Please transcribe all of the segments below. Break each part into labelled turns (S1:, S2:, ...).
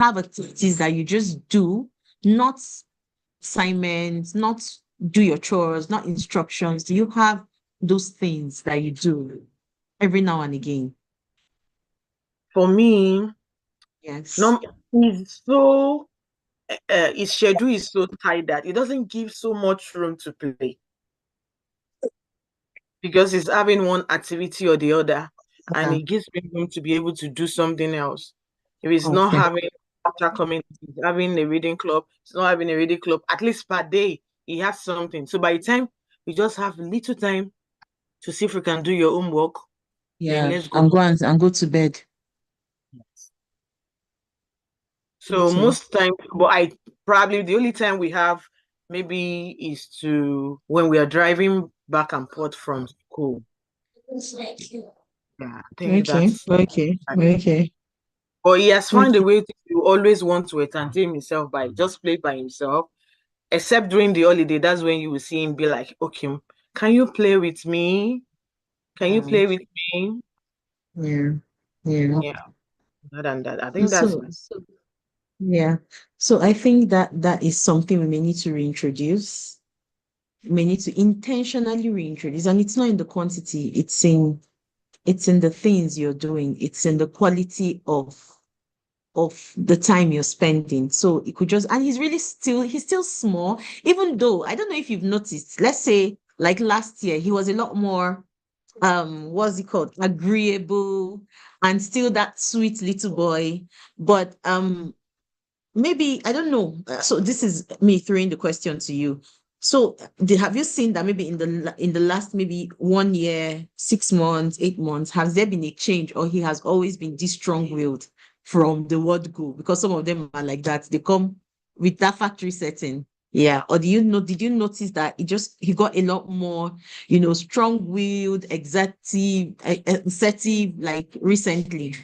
S1: have activities that you just do, not assignments, not do your chores, not instructions? Do you have those things that you do every now and again?
S2: For me,
S1: Yes.
S2: no, he's so his schedule is so tight that it doesn't give so much room to play because he's having one activity or the other, and
S1: Yeah.
S2: it gives me room to be able to do something else. If he's not
S1: Okay.
S2: having after coming, he's having a reading club, he's not having a reading club, at least per day, he has something. So by the time we just have little time to see if we can do your homework, then
S1: Yeah.
S2: let's go.
S1: And go to bed.
S2: So
S1: Okay.
S2: most time, but I probably the only time we have maybe is to when we are driving back and forth from school. Yeah, I think
S1: Okay.
S2: that's.
S1: Okay. Okay.
S2: But he has found a
S1: Okay.
S2: way to always want to entertain himself by just play by himself. Except during the holiday, that's when you will see him be like, "Okay, can you play with me? Can you
S1: Um,
S2: play with me?"
S1: yeah. Yeah.
S2: Yeah, other than that, I think that's
S1: So yeah. So I think that that is something we may need to reintroduce. We may need to intentionally reintroduce, and it's not in the quantity, it's in the things you're doing, it's in the quality of the time you're spending. So it could just, and he's still small, even though I don't know if you've noticed, let's say like last year, he was a lot more what's it called, agreeable, and still that sweet little boy. But maybe I don't know. So this is me throwing the question to you. So have you seen that maybe in the last maybe 1 year, 6 months, 8 months, has there been a change, or he has always been this strong-willed from the word go? Because some of them are like that. They come with that factory setting. Yeah. Or did you notice that he got a lot more, strong-willed, assertive, like recently?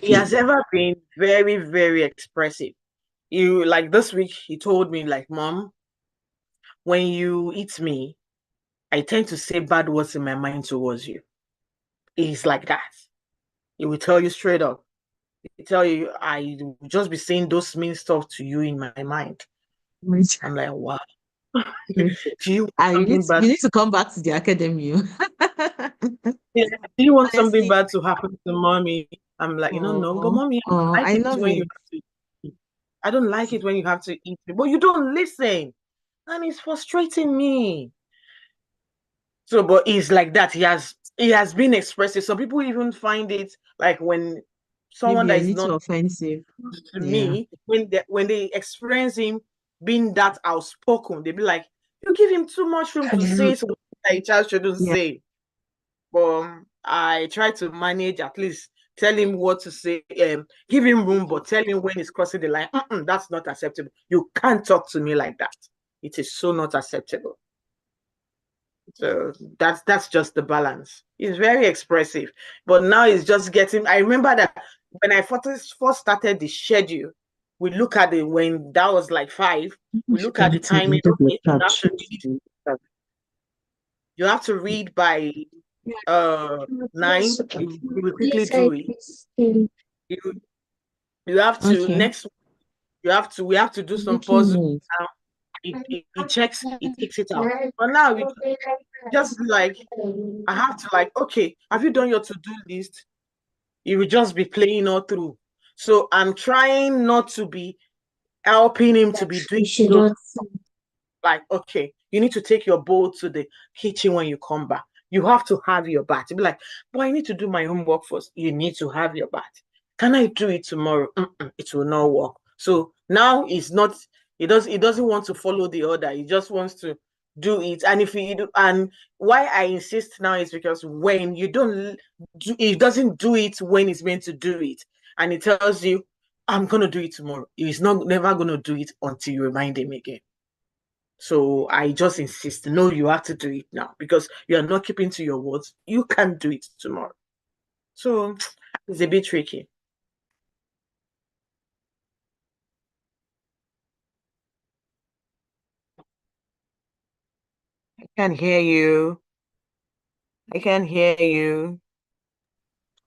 S2: he has ever been very, very expressive. You like this week, he told me, like, Mom, when you eat me, I tend to say bad words in my mind towards you. He's like that. He will tell you straight up. He tell you, I will just be saying those mean stuff to you in my mind. I'm like, wow. Do you want
S1: You need
S2: something
S1: to,
S2: bad?
S1: you need to come back to the academy.
S2: Do you want something
S1: Honestly.
S2: bad to happen to mommy? I'm like, no, but
S1: Oh,
S2: mommy,
S1: oh,
S2: I like
S1: I
S2: it
S1: love
S2: when you
S1: it.
S2: have to eat. I don't like it when you have to eat me, but you don't listen. And it's frustrating me. So, but he's like that. He has been expressive. Some people even find it like when someone
S1: Maybe
S2: that
S1: a
S2: is not
S1: little offensive.
S2: close to
S1: Yeah.
S2: me, when they experience him being that outspoken, they be like, "You give him too much room to say something that a child shouldn't
S1: Yeah.
S2: say." But I try to manage, at least tell him what to say, give him room, but tell him when he's crossing the line. That's not acceptable. You can't talk to me like that. It is so not acceptable. So that's just the balance. He's very expressive, but now he's just getting. I remember that when I first started the schedule, we look at it when that was like 5. We look at the timing. Okay, you have to read by 9. You will quickly do it. You you have to
S1: Okay.
S2: next. You have to We have to do some puzzle. Now it checks. It takes it out. But now we just like I have to like, okay, have you done your to-do list? You will just be playing all through. So I'm trying not to be helping him to be doing those, like, okay, you need to take your bowl to the kitchen when you come back. You have to have your bath. You'll be like, but I need to do my homework first. You need to have your bath. Can I do it tomorrow? It will not work. So now it's not, he doesn't want to follow the order. He just wants to do it. And if he do, and why I insist now is because when you don't do, he doesn't do it when he's meant to do it. And he tells you, I'm gonna do it tomorrow. He's not never gonna do it until you remind him again. So I just insist, no, you have to do it now because you are not keeping to your words. You can't do it tomorrow. So it's a bit tricky. I can't hear you. I can't hear you.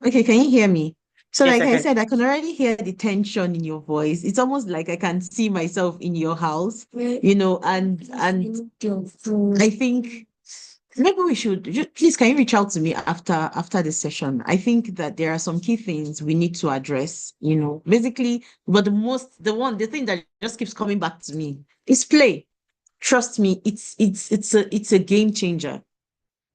S1: Okay, can you hear me? So,
S2: Yes,
S1: like
S2: I
S1: I
S2: can.
S1: said, I can already hear the tension in your voice. It's almost like I can see myself in your house, and I think maybe we should please can you reach out to me after this session? I think that there are some key things we need to address, basically, but the thing that just keeps coming back to me is play. Trust me, it's a game changer,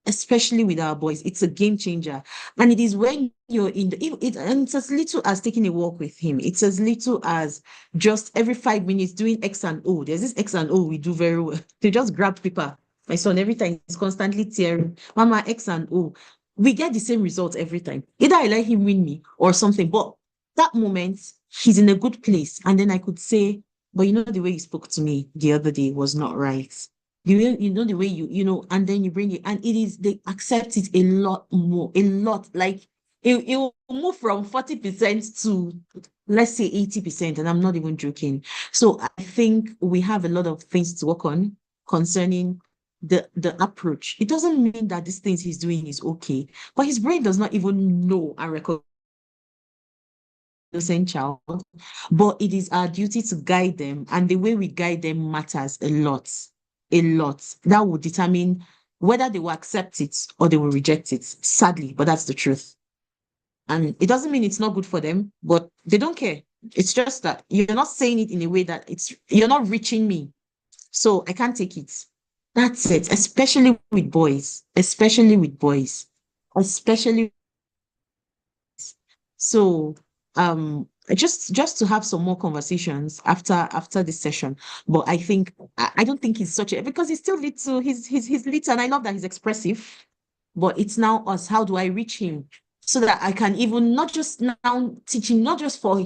S1: especially with our boys. It's a game changer. And it is when you're in and it's as little as taking a walk with him. It's as little as just every 5 minutes doing X and O. There's this X and O we do very well. They just grab paper. My son, every time he's constantly tearing, Mama, X and O. We get the same result every time. Either I let him win me or something. But that moment, he's in a good place. And then I could say, but the way you spoke to me the other day was not right. The way and then you bring it, and they accept it a lot more, a lot. Like it will move from 40% to, let's say, 80%, and I'm not even joking. So I think we have a lot of things to work on concerning the approach. It doesn't mean that these things he's doing is okay, but his brain does not even know and recognize innocent child, but it is our duty to guide them, and the way we guide them matters a lot, a lot. That will determine whether they will accept it or they will reject it, sadly, but that's the truth. And it doesn't mean it's not good for them, but they don't care. It's just that you're not saying it in a way that you're not reaching me, so I can't take it. That's it, especially with boys, especially with boys, especially. So just to have some more conversations after this session. But I don't think he's such a, because he's still little, he's little, and I love that he's expressive. But it's now us. How do I reach him so that I can even not just now teach him, not just for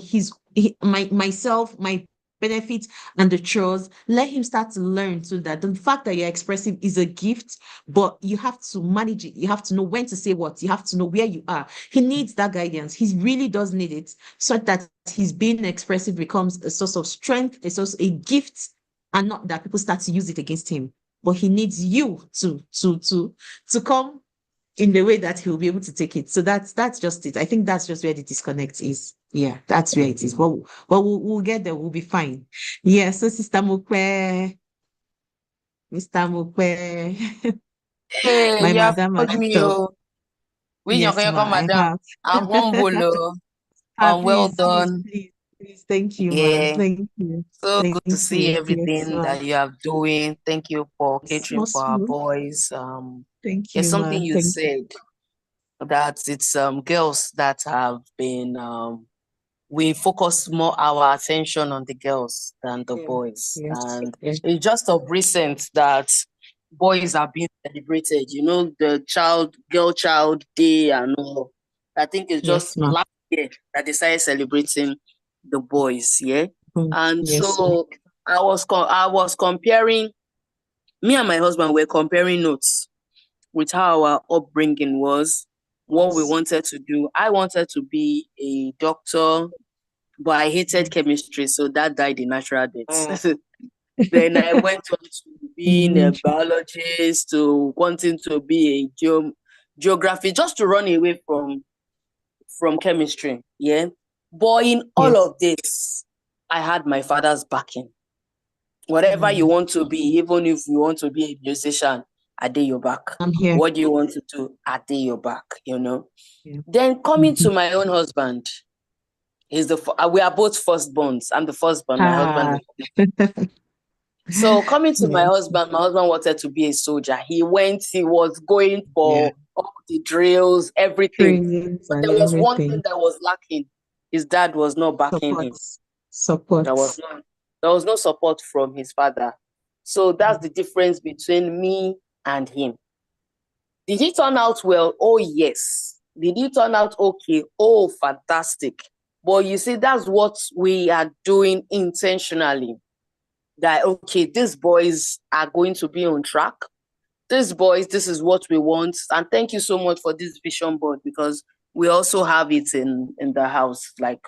S1: myself, my benefit and the chores. Let him start to learn so that the fact that you're expressive is a gift, but you have to manage it. You have to know when to say what. You have to know where you are. He needs that guidance. He really does need it, so that his being expressive becomes a source of strength, a source, a gift, and not that people start to use it against him. But he needs you to come in the way that he'll be able to take it. So that's just it. I think that's just where the disconnect is. Yeah, that's where it is. But we'll get there. We'll be fine. Yeah. So Sister Mukwe, Mr. Mukwe,
S3: Hey,
S1: my
S3: you have
S1: madam has
S3: called me,
S1: stopped.
S3: oh. We
S1: Yes,
S3: Nyoko,
S1: ma, I
S3: madam.
S1: have.
S3: I'm humble, oh. Well
S1: Please, please,
S3: done.
S1: please, please. Thank you, ma.
S3: Yeah.
S1: Thank you.
S3: So good to
S1: Thank
S3: see
S1: you. Yes,
S3: everything
S1: ma.
S3: that you are doing. Thank you for catering
S1: Small,
S3: for our
S1: small.
S3: boys.
S1: Thank
S3: There's
S1: you,
S3: something
S1: ma.
S3: you
S1: Thank you.
S3: said that it's girls that have been we focus more our attention on the girls than the
S1: Yeah.
S3: boys.
S1: Yes.
S3: And
S1: Yeah.
S3: it's just of recent that boys are being celebrated, the girl child day and all. I think it's
S1: Yes,
S3: just
S1: ma.
S3: last year that they started celebrating the boys, yeah. And
S1: Yes, ma.
S3: so I was comparing, me and my husband were comparing notes with how our upbringing was, what we
S1: Yes.
S3: wanted to do. I wanted to be a doctor, but I hated chemistry, so that died in natural death. Then I went on to being a
S1: Mhm.
S3: biologist, to wanting to be a geography, just to run away from chemistry. Yeah. But in all
S1: Yes.
S3: of this, I had my father's backing. Whatever you
S1: Mm.
S3: want to be, even if you want to be a musician, I did your back.
S1: I'm here.
S3: What do you want to do? I did your back.
S1: Yeah.
S3: Then coming to
S1: Mhm.
S3: my own husband, we are both firstborns. I'm the firstborn, my husband
S1: Ah.
S3: is. So coming to
S1: Yes.
S3: my husband wanted to be a soldier. He was going
S1: Yeah.
S3: for all the drills, everything.
S1: Trainings
S3: But
S1: and
S3: there was one thing
S1: everything.
S3: that was lacking. His dad was not backing
S1: Support.
S3: him. There was
S1: Support.
S3: no, there was no support from his father. So that's the difference between me and him. Did he turn out well? Oh, yes. Did he turn out okay? Oh, fantastic. But you see, that's what we are doing intentionally. That, okay, these boys are going to be on track. These boys, this is what we want. And thank you so much for this vision board, because we also have it in the house, like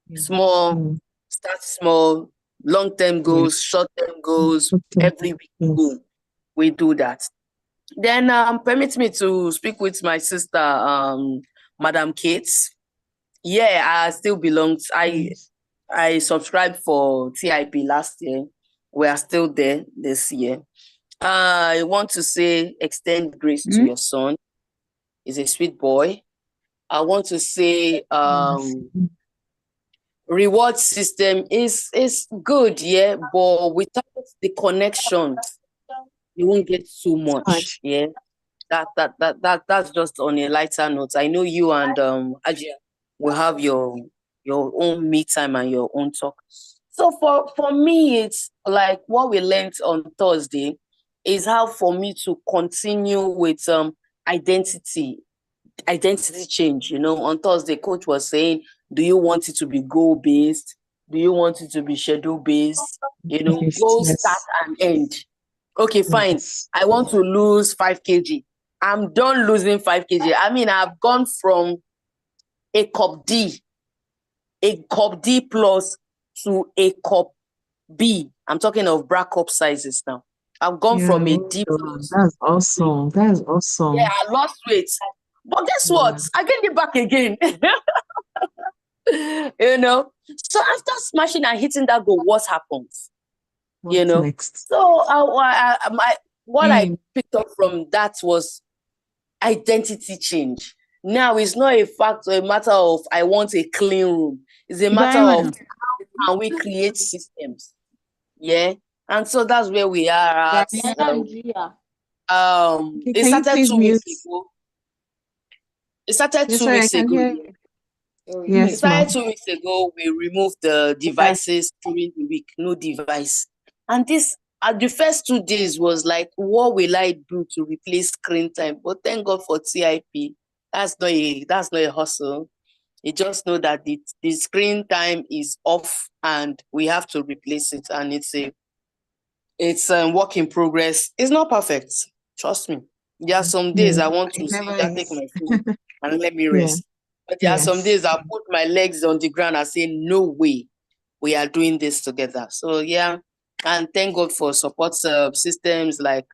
S1: Yeah.
S3: small,
S1: Mm.
S3: start small, long-term
S1: Yeah.
S3: goals, short-term goals,
S1: Okay.
S3: every week
S1: Yes.
S3: goal. We do that. Then permit me to speak with my sister, Madam Kate. Yeah, I still belong.
S1: Yes.
S3: I subscribed for TIP last year. We are still there this year. I want to say extend grace to your son. He's a sweet boy. I want to say
S1: Yes.
S3: reward system is good, yeah, but without the connection, you won't get too
S1: Hard.
S3: much. Yeah. That's just on a lighter note. I know you and Ajia will have your own me time and your own talk. So for me, it's like what we learned on Thursday is how for me to continue with identity identity change. On Thursday, coach was saying, do you want it to be goal based? Do you want it to be schedule based?
S1: Yes.
S3: Goal start
S1: Yes.
S3: and end. Okay, fine.
S1: Yes.
S3: I want to lose 5 kg. I'm done losing 5 kg. I mean, I've gone from a cup D plus to a cup B. I'm talking of bra cup sizes now. I've gone
S1: Yeah.
S3: from a
S1: Well
S3: D
S1: done.
S3: plus
S1: That's
S3: to
S1: awesome. That's
S3: yeah,
S1: awesome.
S3: I lost weight. But guess what?
S1: Yeah.
S3: I gained it back again. you know. So after smashing and hitting that goal, what happens? You
S1: What's
S3: know.
S1: next?
S3: So what I
S1: Mm.
S3: picked up from that was identity change. Now it's not a fact or a matter of I want a clean room. It's a matter of
S1: Diamond.
S3: can we create systems? Yeah. And so that's where we are at.
S1: Okay,
S3: It
S1: can you
S3: started
S1: please
S3: 2 weeks
S1: mute?
S3: ago. It started
S1: Yes,
S3: two
S1: sorry, I
S3: weeks
S1: can
S3: ago.
S1: hear
S3: Yeah.
S1: you.
S3: It
S1: Yes,
S3: started
S1: ma'am.
S3: 2 weeks ago. We removed the devices during the week, no device. And this, at the first 2 days, was like, what will I do to replace screen time? But thank God for TIP. That's not a hustle. You just know that the screen time is off and we have to replace it. And it's a work in progress. It's not perfect. Trust me. There are some days
S1: Yeah,
S3: I want
S1: it
S3: to sit
S1: never
S3: down, take
S1: is.
S3: my phone and let me
S1: Yeah.
S3: rest. But there are some
S1: Yes.
S3: days I put my legs on the ground and say, no way, we are doing this together. So yeah, and thank God for support systems like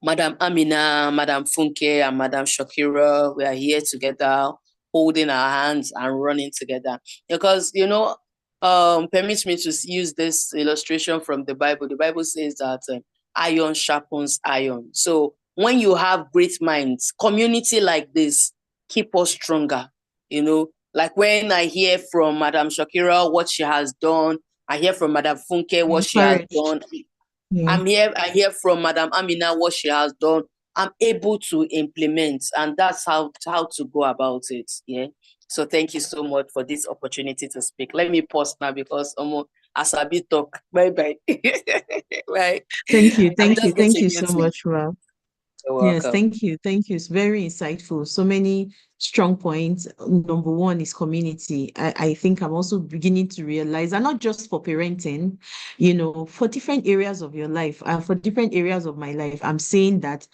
S3: Madam Amina, Madam Funke, and Madam Shakira. We are here together, holding our hands and running together. Because, permit me to use this illustration from the Bible. The Bible says that iron sharpens iron. So when you have great minds, community like this keep us stronger. Like when I hear from Madam Shakira what she has done, I hear from Madam Funke what she has
S1: Encouraged.
S3: done.
S1: Yeah.
S3: I hear from Madam Amina what she has done. I'm able to implement, and that's how to go about it. Yeah. So thank you so much for this opportunity to speak. Let me pause now because as I be talk. Bye bye. Right.
S1: Thank you.
S3: I'm
S1: Thank you.
S3: just going
S1: Thank
S3: to
S1: you
S3: mute
S1: so
S3: me.
S1: much, Rob.
S3: You're
S1: Yes,
S3: welcome.
S1: thank you. Thank you. It's very insightful. So many strong points. Number one is community. I think I'm also beginning to realize, and not just for parenting, for different areas of your life, for different areas of my life, I'm saying that,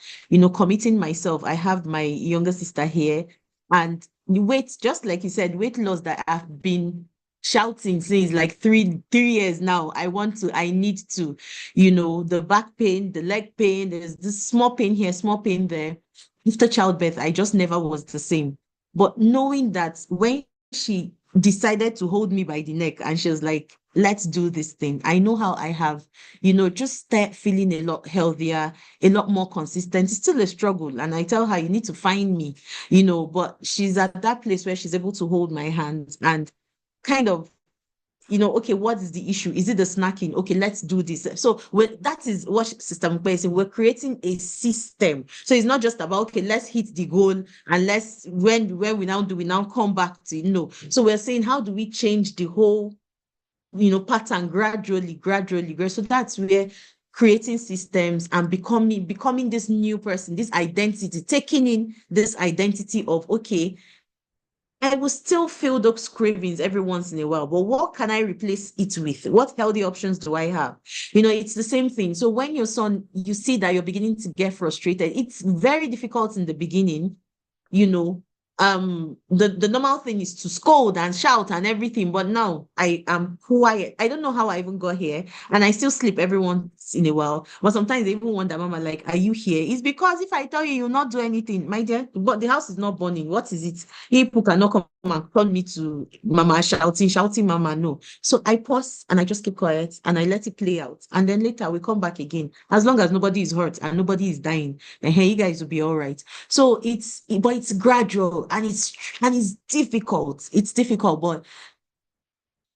S1: committing myself. I have my younger sister here, and the weight, just like you said, weight loss that I've been shouting since like three years now. I need to the back pain, the leg pain, there's this small pain here, small pain there. After childbirth, I just never was the same. But knowing that when she decided to hold me by the neck and she was like, let's do this thing, I know how I have, just start feeling a lot healthier, a lot more consistent. It's still a struggle. And I tell her, you need to find me, but she's at that place where she's able to hold my hands and kind of okay, what is the issue? Is it the snacking? Okay, let's do this. So that is what Sister Mukwe is saying. We're creating a system. So it's not just about, okay, let's hit the goal and when we now come back to, So we're saying, how do we change the whole, pattern gradually. So that's where creating systems and becoming this new person, this identity, taking in this identity of, okay, I will still feel those cravings every once in a while, but what can I replace it with? What healthy options do I have? It's the same thing. So when your son, you see that you're beginning to get frustrated, it's very difficult in the beginning, you know, the normal thing is to scold and shout and everything, but now I am quiet. I don't know how I even got here, and I still sleep every once in a while. But sometimes I even wonder, Mama, like, are you here? It's because if I tell you, you'll not do anything, my dear. But the house is not burning. What is it? People cannot come and call me to Mama shouting, Mama. No. So I pause and I just keep quiet and I let it play out, and then later we come back again. As long as nobody is hurt and nobody is dying, and hey, you guys will be all right. So but it's gradual and it's difficult. It's difficult, but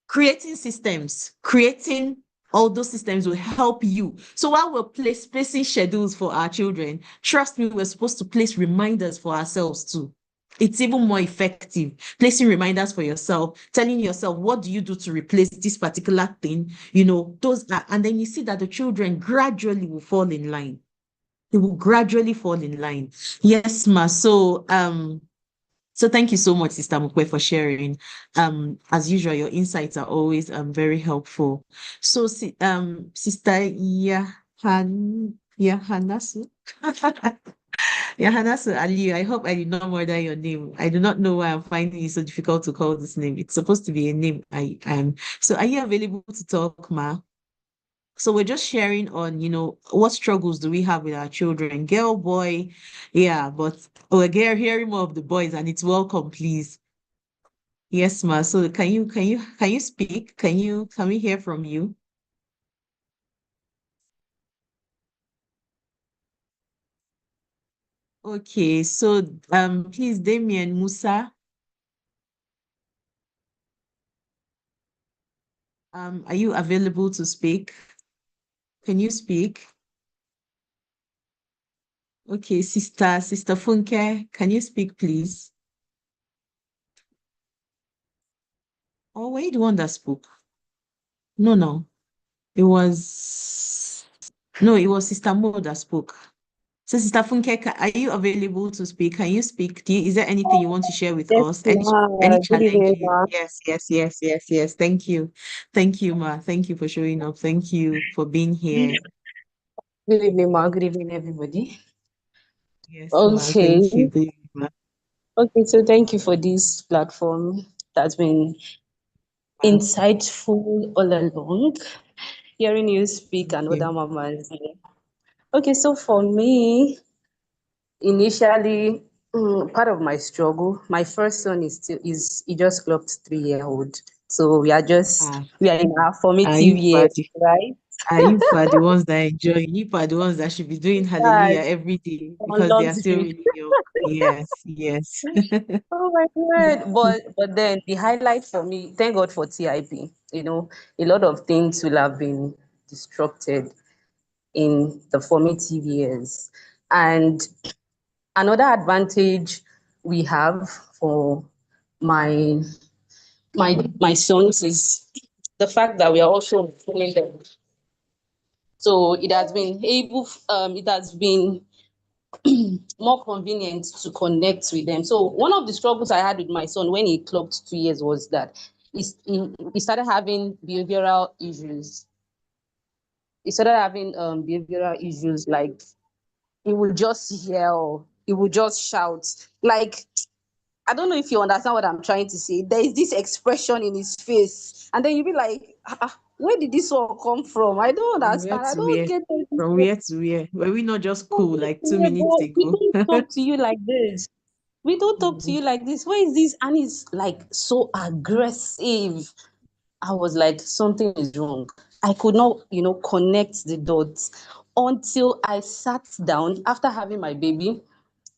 S1: creating all those systems will help you. So while we're placing schedules for our children, trust me, we're supposed to place reminders for ourselves too. It's even more effective. Placing reminders for yourself, telling yourself, what do you do to replace this particular thing? And then you see that the children gradually will fall in line. They will gradually fall in line. Yes, ma. So thank you so much, Sister Mukwe, for sharing. As usual, your insights are always very helpful. So, Sister Yahanasu, Yahanasu Ali, I hope I did not murder your name. I do not know why I'm finding it so difficult to call this name. It's supposed to be a name. I am. So, are you available to talk, ma? So we're just sharing on, what struggles do we have with our children, girl, boy, yeah, but we're hearing more of the boys, and it's welcome, please. Yes, ma. So can you speak? Can we hear from you? Okay, so please, Damien Musa, are you available to speak? Can you speak? Okay, Sister Funke, can you speak, please? Oh, were you the one that spoke? No, no. It was it was Sister Mo that spoke. So, Sister Funke, are you available to speak? Can you speak? Is there anything you want to share with
S4: Yes,
S1: us? Any
S4: ma. Good
S1: challenge
S4: evening, ma.
S1: Yes. Thank you, ma. Thank you for showing up. Thank you for being here.
S4: Good evening, ma. Good evening, everybody.
S1: Yes, ma.
S4: Okay.
S1: Thank you. Good evening, ma.
S4: Okay, so thank you for this platform. That's been insightful all along. Hearing you speak
S1: Thank
S4: and
S1: you.
S4: other mamas. Okay, so for me, initially, part of my struggle, my first son is he just clocked 3 year old. So
S1: Ah,
S4: we are in our formative
S1: you are
S4: years, right?
S1: you are the ones that enjoy. You are the ones that should be doing hallelujah
S4: Yes,
S1: every day
S4: on
S1: because they are still
S4: luxury.
S1: really young. Yes, yes.
S4: Oh my God. But then the highlight for me, thank God for TIP. A lot of things will have been disrupted in the formative years. And another advantage we have for my my sons is the fact that we are also pulling them. So it has been more convenient to connect with them. So one of the struggles I had with my son when he clocked 2 years was that he started having behavioral issues. He started having behavioral issues like he would just yell, he would just shout. Like, I don't know if you understand what I'm trying to say. There is this expression in his face, and then you be like, where did this one come from? I don't
S1: From where
S4: understand. I
S1: to
S4: don't
S1: where?
S4: get it.
S1: From where to where? Were we not just cool like 2 minutes
S4: But we
S1: ago?
S4: don't talk to you like this. We don't talk to
S1: Mm.
S4: you like this. Why is this? And it's like so aggressive. I was like, something is wrong. I could not, connect the dots until I sat down after having my baby.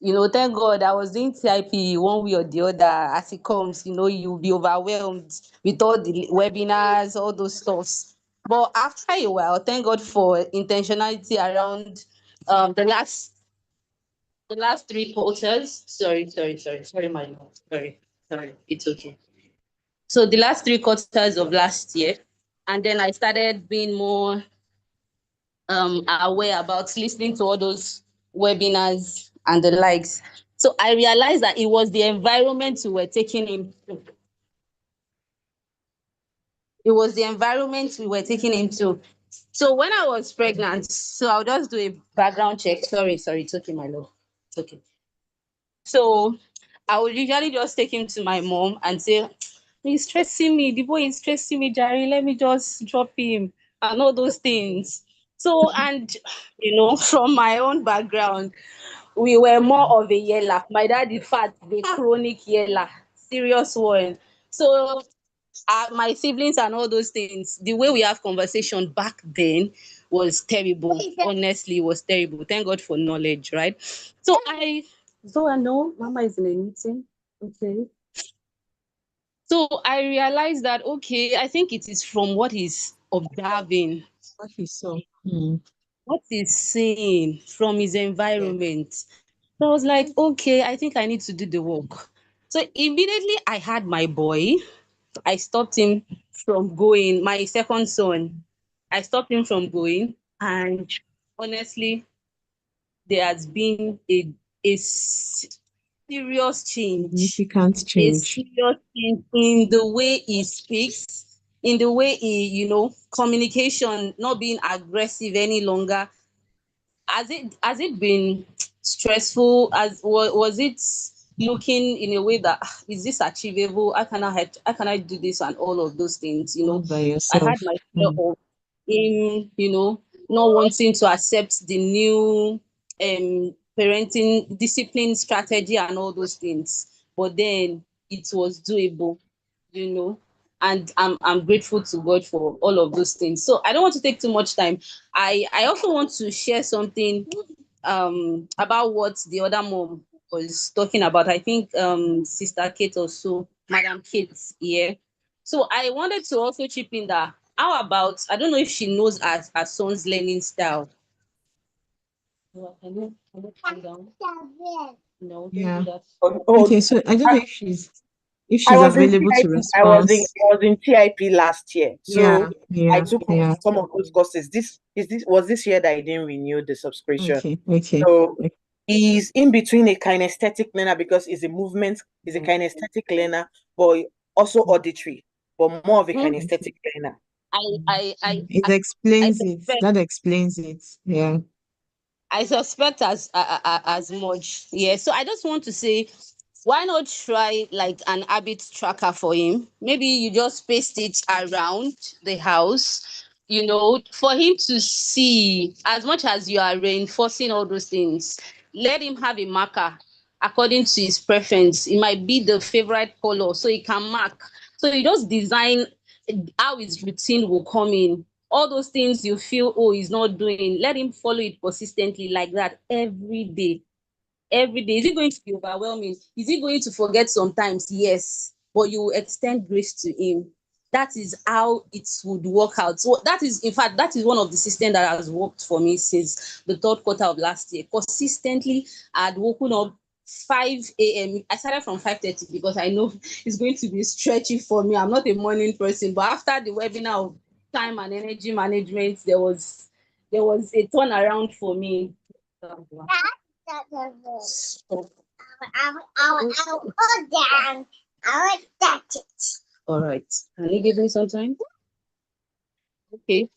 S4: Thank God I was doing TIP one way or the other as it comes. You'll be overwhelmed with all the webinars, all those stuffs. But after a while, thank God for intentionality around the last three quarters. Sorry, my lord. Sorry. It's okay. So the last three quarters of last year, and then I started being more aware about listening to all those webinars and the likes. So I realized that it was the environment we were taking him to. It was the environment we were taking him to. So when I was pregnant, so I'll just do a background check. Sorry, it's okay, my love. It's okay. So I would usually just take him to my mom and say, he's stressing me. The boy is stressing me, Jerry. Let me just drop him and all those things. So, and from my own background, we were more of a yeller. My dad, in fact, the chronic yeller, serious one. So, my siblings and all those things, the way we have conversation back then was terrible. Honestly, it was terrible. Thank God for knowledge, right? So I know Mama is in a meeting. Okay. So I realized that, okay, I think it is from what he's observing,
S1: What he saw.
S4: what he's seeing from his
S1: Yeah.
S4: environment. So I was like, okay, I think I need to do the work. So immediately I had my boy. I stopped him from going. My second son, I stopped him from going. And honestly, there has been a serious change,
S1: Significant
S4: a
S1: change.
S4: serious change in the way he speaks, in the way he, communication, not being aggressive any longer. Has it been stressful? Was it looking in a way that, is this achievable? How can I do this and all of those things?
S1: All by
S4: I had
S1: yourself.
S4: my fear of him, not wanting to accept the new parenting discipline strategy and all those things. But then it was doable, you know and I'm grateful to God for all of those things. So I don't want to take too much time. I also want to share something about what the other mom was talking about. I think Sister Kate, also Madam Kate, here. So I wanted to also chip in that, how about, I don't know if she knows her son's learning style. Can you calm down? No, don't do
S1: Yeah.
S4: that.
S1: Okay,
S2: Oh,
S1: so I don't
S2: I,
S1: know if she's
S2: I was in
S1: available to
S2: TIP.
S1: respond.
S2: I was in TIP last year, so
S1: Yeah,
S2: I
S1: yeah,
S2: took
S1: yeah.
S2: some of those courses. This was this year that I didn't renew the subscription.
S1: Okay, okay.
S2: So he's in between a kinesthetic learner because he's a kinesthetic learner, but also auditory, but more of a
S4: Hmm?
S1: Okay.
S2: kinesthetic learner.
S4: I I I
S1: It
S4: I I
S1: explains it.
S4: suspect
S1: That explains it. Yeah.
S4: I suspect as much. Yeah. So I just want to say, why not try like an habit tracker for him? Maybe you just paste it around the house, for him to see, as much as you are reinforcing all those things. Let him have a marker according to his preference. It might be the favorite color, so he can mark. So you just design how his routine will come in. All those things you feel, oh, he's not doing, let him follow it consistently like that every day. Every day. Is it going to be overwhelming? Is he going to forget sometimes? Yes, but you will extend grace to him. That is how it would work out. So that is, in fact, that is one of the systems that has worked for me since the third quarter of last year. Consistently, I had woken up 5 a.m. I started from 5:30 because I know it's going to be stretchy for me. I'm not a morning person, but after the webinar of time and energy management, there was a turnaround for me. All right. Can you give me some time? Okay.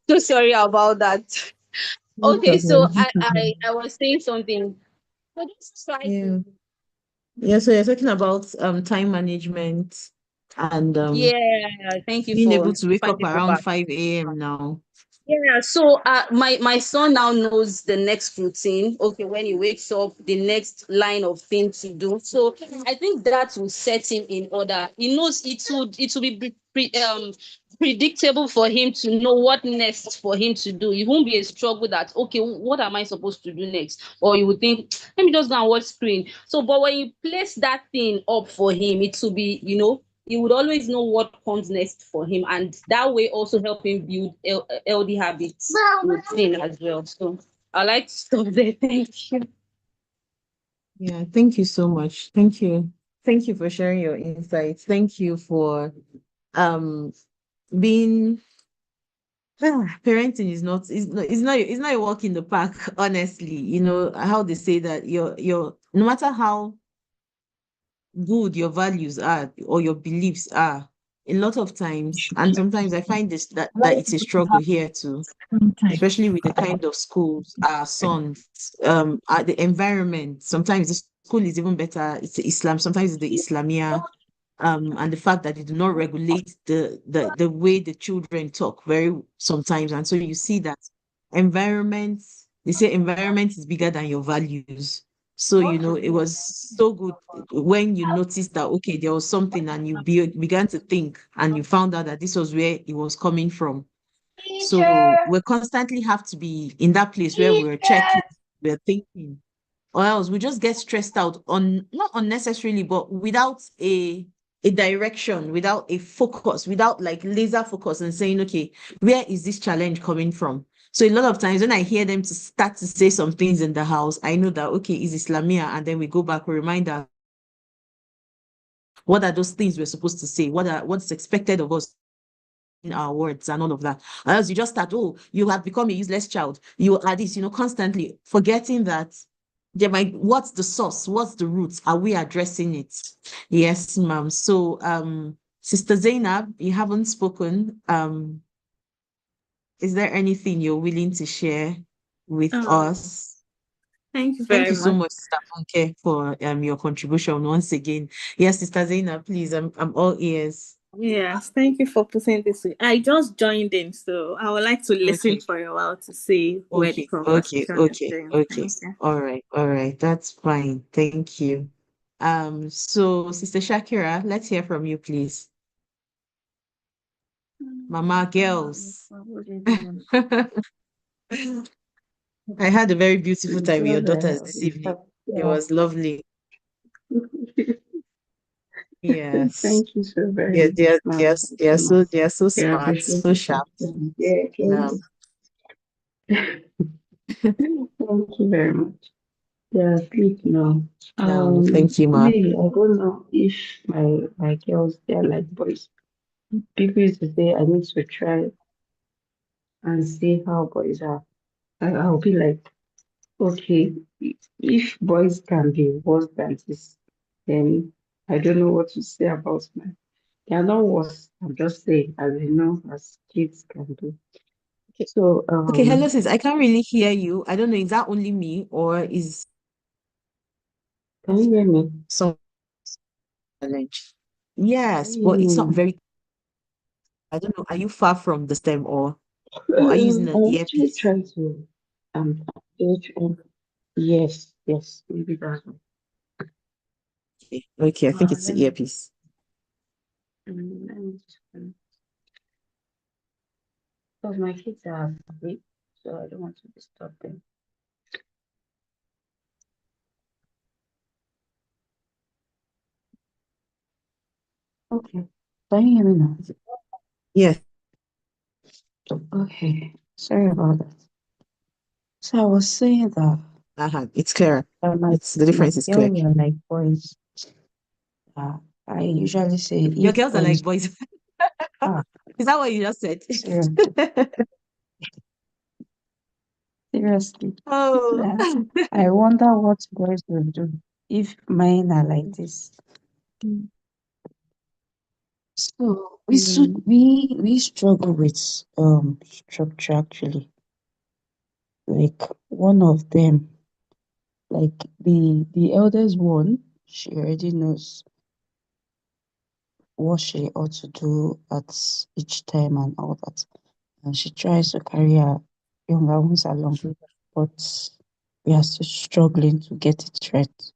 S4: So sorry about that.
S1: No
S4: Okay, so
S1: problem. No
S4: I was saying something. So just try
S1: Yeah.
S4: to.
S1: Yeah, so you're talking about time management and
S4: Yeah, thank you
S1: being
S4: for
S1: able to wake up
S4: finding me
S1: around
S4: back.
S1: 5 a.m. now.
S4: Yeah, so my son now knows the next routine. Okay, when he wakes up, the next line of things to do. So I think that will set him in order. He knows it will be predictable for him to know what next for him to do. It won't be a struggle that, okay, what am I supposed to do next? Or you would think, let me just go and watch screen. So, but when you place that thing up for him, it will be, he would always know what comes next for him, and that way also help him build healthy habits routine as well. So I like to stop there. Thank you.
S1: Yeah, thank you so much. Thank you. Thank you for sharing your insights. Thank you for um being parenting is not a walk in the park, honestly. You know how they say that your no matter how good your values are or your beliefs are, a lot of times, and sometimes I find this that it's a struggle here too, especially with the kind of schools our sons, the environment. Sometimes school is even better. It's Islam. Sometimes it's the Islamia, and the fact that they do not regulate the way the children talk very sometimes. And so you see that they say environment is bigger than your values. So, it was so good when you noticed that, okay, there was something and you began to think and you found out that this was where it was coming from. So we constantly have to be in that place where we're checking, we're thinking, or else we just get stressed out on not unnecessarily, but without a direction, without a focus, without like laser focus and saying, okay, where is this challenge coming from? So a lot of times when I hear them to start to say some things in the house, I know that okay, is Islamia, and then we go back, we remind her what are those things we're supposed to say, what's expected of us in our words and all of that. Or else you just start, oh, you have become a useless child. You are this, constantly forgetting that what's the source? What's the roots? Are we addressing it? Yes, ma'am. So, Sister Zainab, you haven't spoken. Is there anything you're willing to share with
S5: Oh,
S1: us?
S5: thank you
S1: Thank
S5: very
S1: you so
S5: much.
S1: much, Sister Funke, for your contribution once again. Yes, Sister Zainab, please, I'm all ears.
S5: Yes, thank you for putting this. I just joined in, so I would like to listen
S1: Okay.
S5: for a while to see where the
S1: Okay, okay,
S5: conversation is
S1: okay,
S5: going.
S1: okay.
S5: Thank you.
S1: All right. That's fine. Thank you. So Sister Shakira, let's hear from you, please. Mama girls. I had a very beautiful time with your daughters this evening. It was lovely. Yes.
S6: Thank you so very
S1: Yeah,
S6: much, ma'am. Thank you, ma'am.
S1: they are so
S6: Yeah, I
S1: smart,
S6: appreciate
S1: so
S6: it.
S1: sharp.
S6: Yeah,
S1: Um,
S6: thank you very much. Yeah, please no.
S1: thank you, ma.
S6: Me, I don't know if my girls they're like boys. People used to say I need to try and see how boys are. I'll be like, okay, if boys can be worse than this, then I don't know what to say about men. They are not worse. I'm just saying, as you know, as kids can do.
S1: Okay,
S6: So,
S1: okay, hello, sis. I can't really hear you. I don't know, is that only me or is
S6: can you hear me?
S1: some challenge?
S6: Can
S1: Yes,
S6: you hear
S1: but
S6: me
S1: it's not
S6: now?
S1: very, I don't know. Are you far from the stem or are you using an
S6: I'm actually
S1: earpiece?
S6: trying to update yes, yes, maybe that's one.
S1: Okay, I think it's
S6: Let
S1: the
S6: me
S1: earpiece.
S6: let me just because my kids are asleep, so I don't want to disturb them. Okay, can you hear me now?
S1: Yes,
S6: Okay, sorry about that. So I was saying that
S1: it's clearer.
S6: my
S1: It's the
S6: my
S1: difference is clear.
S6: girls are like boys. I usually say
S1: Your
S6: if
S1: girls are like
S6: boys
S1: boys.
S6: ah
S1: Is that what you just said?
S6: seriously seriously.
S1: Oh,
S6: Uh, I wonder what boys will do if mine are like this. So we struggle with structure actually. Like one of them, like the eldest one, she already knows what she ought to do at each time and all that. And she tries to carry her younger ones along. But we are still struggling to get it right.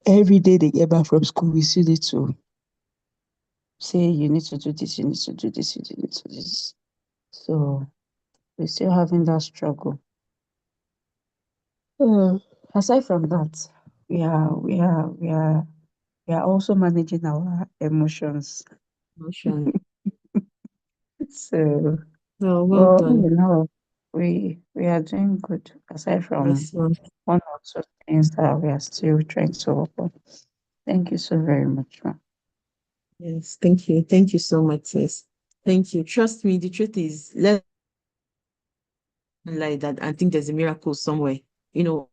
S6: Every day they get back from school, we still need to say you need to do this, you need to do this, you need to do this. So we're still having that struggle. Aside from that, we are also managing our emotions.
S1: emotion.
S6: So,
S1: Oh, well
S6: well,
S1: done.
S6: we are doing good. Aside from
S1: Yes, ma'am.
S6: one or two things that we are still trying to work on. Thank you so very much, ma'am.
S1: Yes, thank you. Thank you so much, sis. Thank you. Trust me, the truth is, let's like that. I think there's a miracle somewhere. You know,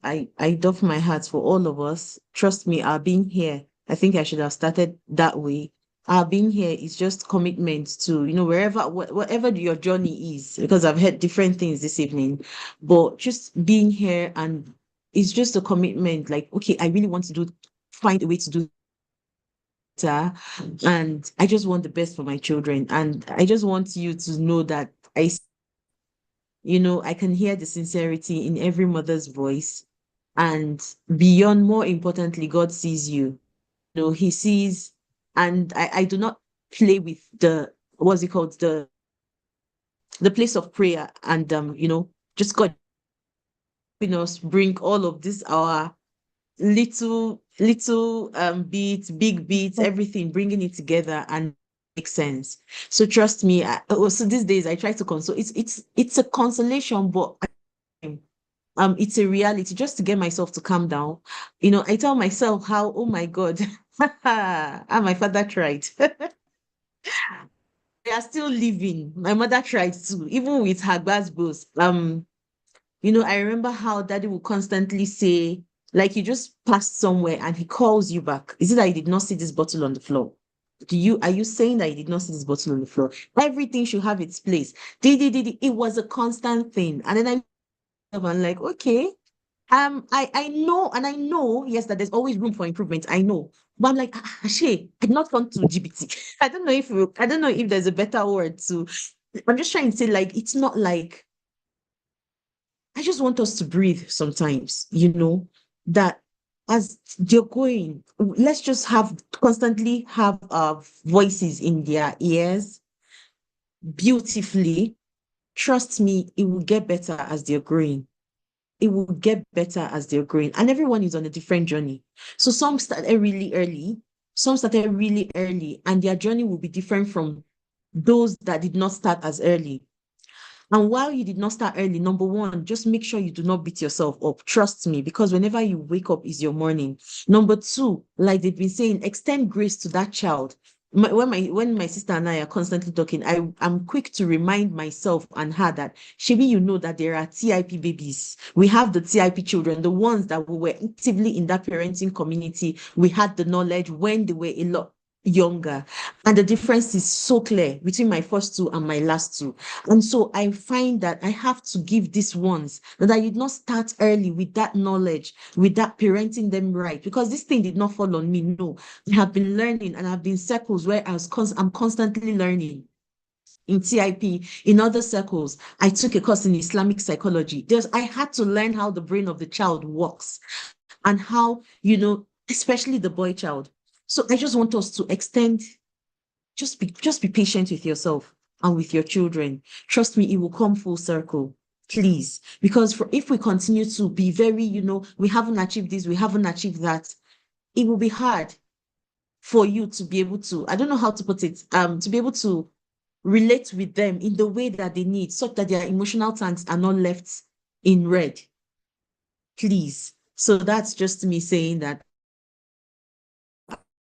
S1: I doff my hat for all of us. Trust me, our being here, I think I should have started that way. Our being here is just commitment to, wherever your journey is, because I've heard different things this evening, but just being here and it's just a commitment. Like, okay, I really want to find a way to do that, and I just want the best for my children. And I just want you to know that I can hear the sincerity in every mother's voice. And beyond, more importantly, God sees you. He sees, and I do not play with what's it called, the place of prayer. And just God us bring all of this, our little beats, big beats, everything, bringing it together and make sense. So trust me. So these days I try to console. It's a consolation, but it's a reality, just to get myself to calm down. I tell myself how, oh my God, and my father tried. They are still living. My mother tried too, even with her gbas. I remember how daddy would constantly say, like, you just passed somewhere and he calls you back. Is it that you did not see this bottle on the floor? Are you saying that you did not see this bottle on the floor? Everything should have its place. It was a constant thing. And then I'm like, okay. I know, yes, that there's always room for improvement. I know. But I'm like, Ashe, I did not want to GBT. I don't know if there's a better word to. I'm just trying to say, like, it's not like I just want us to breathe sometimes, that as they're going, let's just constantly have our voices in their ears beautifully. Trust me, it will get better as they're growing. It will get better as they're growing. And everyone is on a different journey. So some started really early, and their journey will be different from those that did not start as early. And while you did not start early, number one, just make sure you do not beat yourself up. Trust me, because whenever you wake up is your morning. Number two, like they've been saying, extend grace to that child. When my sister and I are constantly talking, I'm quick to remind myself and her that, Shebi, you know that there are TIP babies. We have the TIP children, the ones that we were actively in that parenting community. We had the knowledge when they were a lot younger. And the difference is so clear between my first two and my last two. And so I find that I have to give these ones that I did not start early with that knowledge, with that parenting them right, because this thing did not fall on me. No, I have been learning, and I've been circles where I'm constantly learning. In TIP, in other circles, I took a course in Islamic psychology. I had to learn how the brain of the child works and how, especially the boy child. So I just want us to extend, just be patient with yourself and with your children. Trust me, it will come full circle. Please. Because if we continue to be very, we haven't achieved this, we haven't achieved that, it will be hard for you to be able to, I don't know how to put it, to be able to relate with them in the way that they need, such that their emotional tanks are not left in red. Please. So that's just me saying that,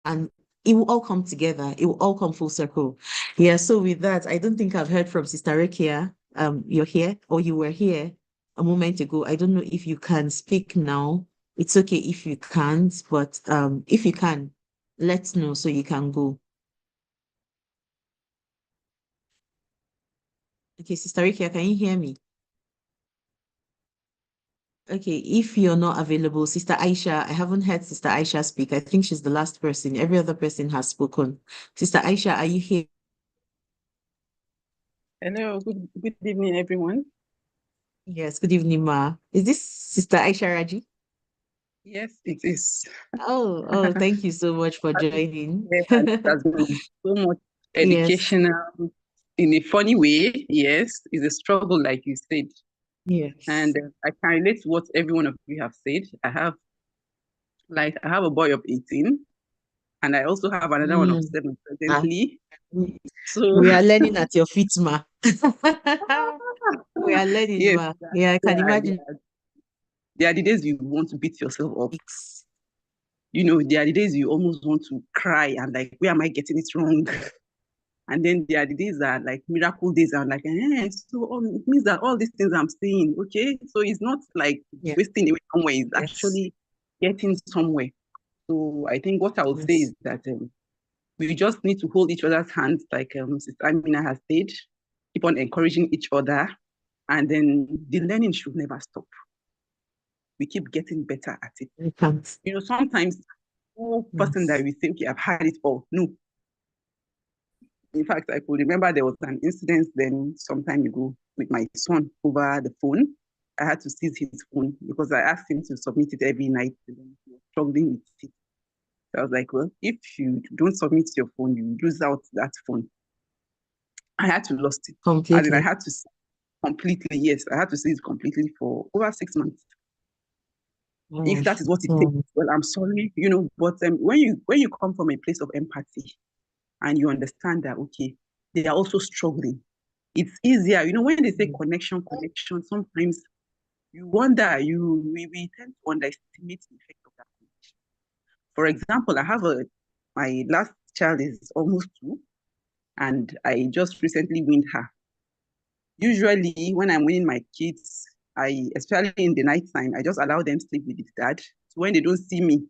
S1: and it will all come together. It will all come full circle. Yeah. So with that, I don't think I've heard from Sister Rekia. You're here, or you were here a moment ago. I don't know if you can speak now. It's okay if you can't, but if you can, let's know so you can go. Okay, Sister Rekia, can you hear me? Okay, if you're not available, Sister Aisha, I haven't heard Sister Aisha speak. I think she's the last person. Every other person has spoken. Sister Aisha, are you here?
S7: Hello, good evening, everyone.
S1: Yes, good evening, Ma. Is this Sister Aisha Raji?
S7: Yes, it is.
S1: Oh, thank you so much for joining.
S7: Yes, and it has been so much
S1: Yes,
S7: educational in a funny way. Yes, it's a struggle, like you said.
S1: yes.
S7: And I can relate to what every one of you have said. I have a boy of 18, and I also have another one of
S1: Mm.
S7: 7
S1: Ah,
S7: presently.
S1: we
S7: So,
S1: we are learning at your feet, Ma. We are learning,
S7: yes,
S1: Ma. Yeah, I can imagine.
S7: there are the days you want to beat yourself up.
S1: It's-
S7: There are the days you almost want to cry and like, where am I getting it wrong? And then there are the days that like miracle days. I'm like, it means that all these things I'm saying, okay, so it's not like
S1: Yeah,
S7: wasting away somewhere. It's
S1: yes,
S7: actually getting somewhere. So I think what I would say
S1: yes,
S7: is that we just need to hold each other's hands, like Sister Amina has said, keep on encouraging each other, and then the learning should never stop. we keep getting better at it.
S1: You can't.
S7: Sometimes no person that we say, okay, I've had it all. No. In fact, I could remember there was an incident then some time ago with my son over the phone. I had to seize his phone because I asked him to submit it every night. And then he was struggling with it. So I was like, well, if you don't submit your phone, you lose out that phone. I had to lose it.
S1: Completely.
S7: I had to completely, yes, I had to see it completely for over 6 months. If that is what it takes, well, I'm sorry, but when you come from a place of empathy and you understand that, okay, they are also struggling, it's easier. When they say connection, sometimes you wonder, we tend to underestimate the effect of that connection. For example, my last child is almost 2, and I just recently weaned her. Usually, when I'm weaning my kids, especially in the nighttime, I just allow them sleep with the dad. So when they don't see me,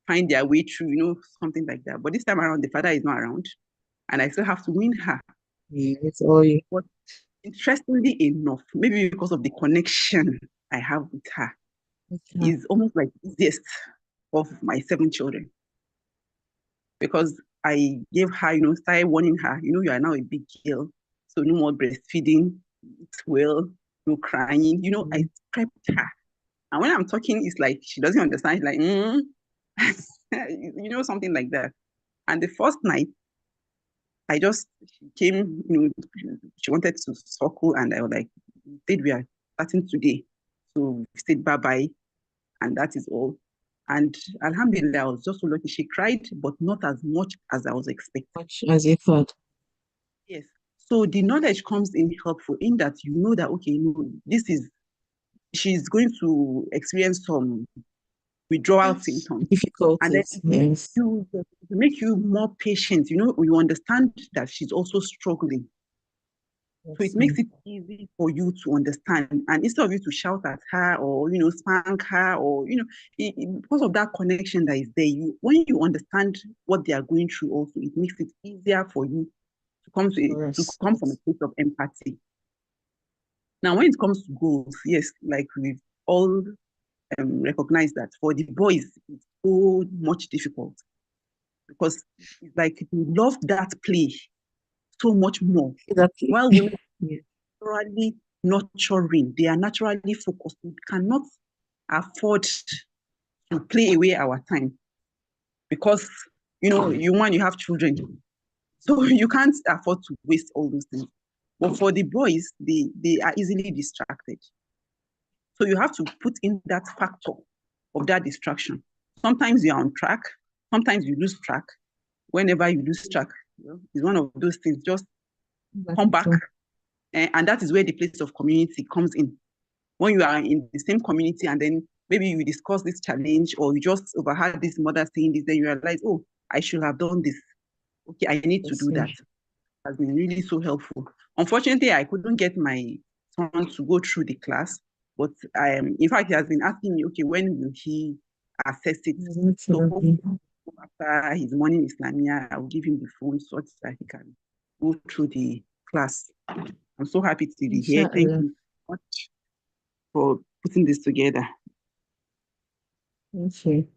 S7: find their way through, something like that. But this time around, the father is not around, and I still have to wean her.
S1: Yeah, it's all you.
S7: But interestingly enough, maybe because of the connection I have with her, is almost like the easiest of my 7 children. Because I gave her, started warning her, you are now a big girl, so no more breastfeeding, eat well, no crying. I prepped her. And when I'm talking, it's like she doesn't understand. It's like, something like that. And the first night, she came, she wanted to suckle, and I was like, we are starting today. So we said bye-bye, and that is all. And alhamdulillah, I was just so lucky. She cried, but not as much as I was expecting.
S1: Much as you thought.
S7: Yes. So the knowledge comes in helpful in that that, okay, she's going to experience some withdrawal symptoms.
S1: Difficulties,
S7: and then
S1: yes.
S7: to make you more patient, you understand that she's also struggling. So it makes it easy for you to understand. And instead of you to shout at her or, spank her or, because of that connection that is there, when you understand what they are going through also, it makes it easier for you to come from a place of empathy. Now, when it comes to goals, yes, like we've all recognized that for the boys, it's so much difficult because it's like you love that play so much more.
S1: Exactly.
S7: While women naturally nurturing, they are naturally focused. We cannot afford to play away our time because you have children, so you can't afford to waste all those things. But for the boys, they are easily distracted. So you have to put in that factor of that distraction. Sometimes you're on track, sometimes you lose track. Whenever you lose track, it's one of those things. Just come back. And that is where the place of community comes in. When you are in the same community and then maybe you discuss this challenge or you just overheard this mother saying this, then you realize, oh, I should have done this. Okay, I need to do that. It has been really so helpful. Unfortunately, I couldn't get my son to go through the class, but in fact, he has been asking me, okay, when will he access it? So after his morning Islamia, I will give him the phone so that he can go through the class. I'm so happy to be here. Thank you so much for putting this together.
S1: Okay.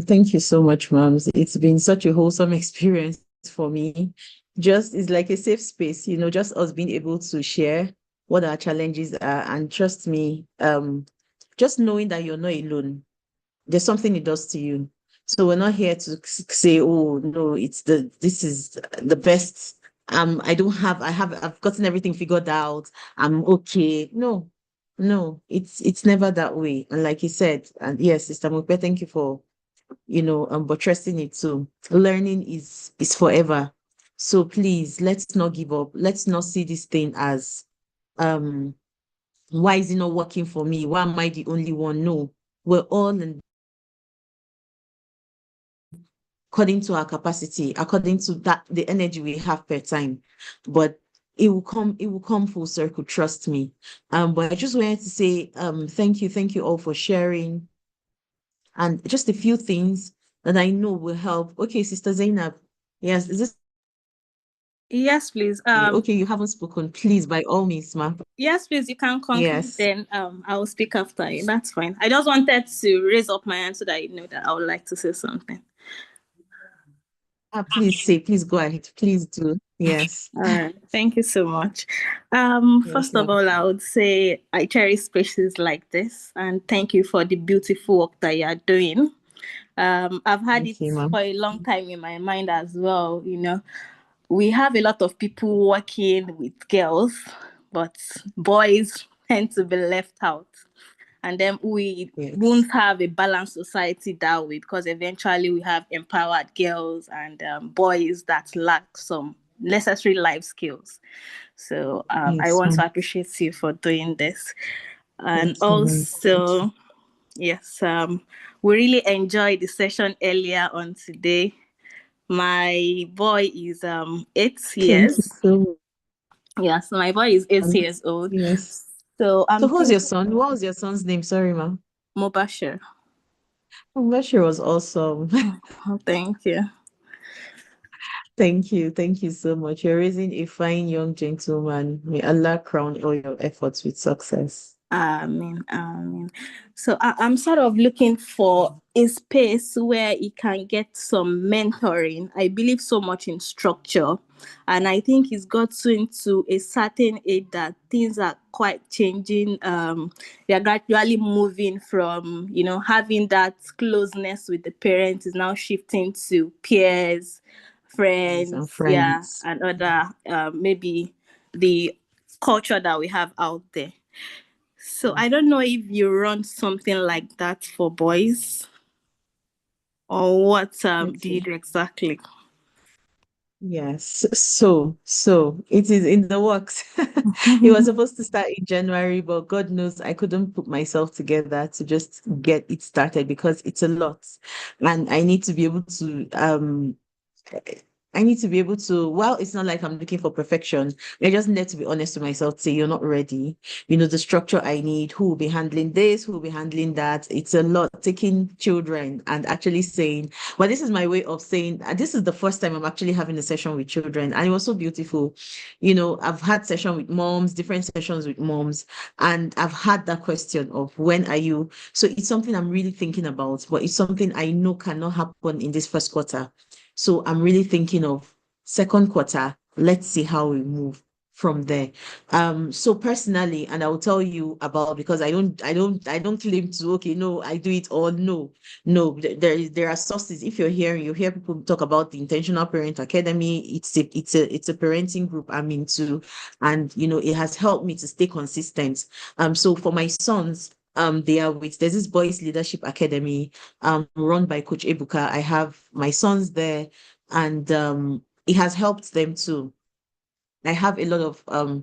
S1: Thank you so much, moms. It's been such a wholesome experience for me. It's like a safe space, just us being able to share what our challenges are. And trust me, just knowing that you're not alone, there's something it does to you. So we're not here to say, oh no, this is the best. I've gotten everything figured out. I'm okay. No, it's never that way. And like you said, and yes, Sister Mupe, thank you for buttressing it too. Learning is forever. So please, let's not give up. Let's not see this thing as why is it not working for me? Why am I the only one? No, we're all in according to our capacity, according to the energy we have per time. But it will come full circle, trust me. But I just wanted to say thank you all for sharing. And just a few things that I know will help. Okay, Sister Zainab. Yes, is this
S5: Yes, please.
S1: Okay, you haven't spoken. Please, by all means, ma.
S5: Yes, please, you can conclude,
S1: Yes.
S5: then I will speak after you. That's fine. I just wanted to raise up my hand so that you know that I would like to say something.
S1: Please go ahead. Please do. Yes.
S5: All right. Thank you so much.
S1: Yes,
S5: First
S1: ma.
S5: of all, I would say I cherish spaces like this, and thank you for the beautiful work that you are doing. I've had
S1: Thank
S5: it
S1: you, ma'am.
S5: for a long time in my mind as well. You know, we have a lot of people working with girls, but boys tend to be left out. And then we
S1: Yes.
S5: won't have a balanced society that way, because eventually we have empowered girls and boys that lack some necessary life skills. So I
S1: Yes,
S5: want to
S1: ma'am.
S5: appreciate you for doing this. And
S1: Thank you, ma'am. Thank you.
S5: also, yes, we really enjoyed the session earlier on today. My boy is 8
S1: Thank you
S5: years.
S1: so
S5: Yeah, so my boy is 8 years
S1: much.
S5: old.
S1: Yes.
S5: So
S1: So
S5: I'm
S1: who's your
S5: thinking
S1: son? What was your son's name? Sorry, ma'am.
S5: Mobasher.
S1: I'm not sure it was awesome.
S5: Oh, thank you.
S1: Thank you. Thank you so much. You're raising a fine young gentleman. May Allah crown all your efforts with success.
S5: Amen. Amen. So I'm sort of looking for a space where he can get some mentoring. I believe so much in structure. And I think he's got into a certain age that things are quite changing. We are gradually moving from, having that closeness with the parents is now shifting to peers,
S1: Yes, and
S5: friends, yeah,
S1: friends.
S5: and other maybe the culture that we have out there. So I don't know if you run something like that for boys, or what do you
S1: Okay.
S5: do exactly?
S1: Yes. So it is in the works. It was supposed to start in January, but God knows I couldn't put myself together to just get it started because it's a lot. And I need to be able to, well, it's not like I'm looking for perfection. I just need to be honest with myself, say you're not ready. The structure I need, who will be handling this, who will be handling that. It's a lot taking children and actually saying, well, this is my way of saying, this is the first time I'm actually having a session with children. And it was so beautiful. I've had session with moms, different sessions with moms, and I've had that question of when are you? So it's something I'm really thinking about, but it's something I know cannot happen in this first quarter. So I'm really thinking of second quarter. Let's see how we move from there. So personally, and I will tell you about, because I don't claim to, okay, no, I do it all. No, no, there are sources. If you hear people talk about the Intentional Parent Academy, it's a parenting group I'm into, and it has helped me to stay consistent. So for my sons, there's this Boys Leadership Academy run by Coach Ebuka. I have my sons there, and it has helped them too. I have a lot of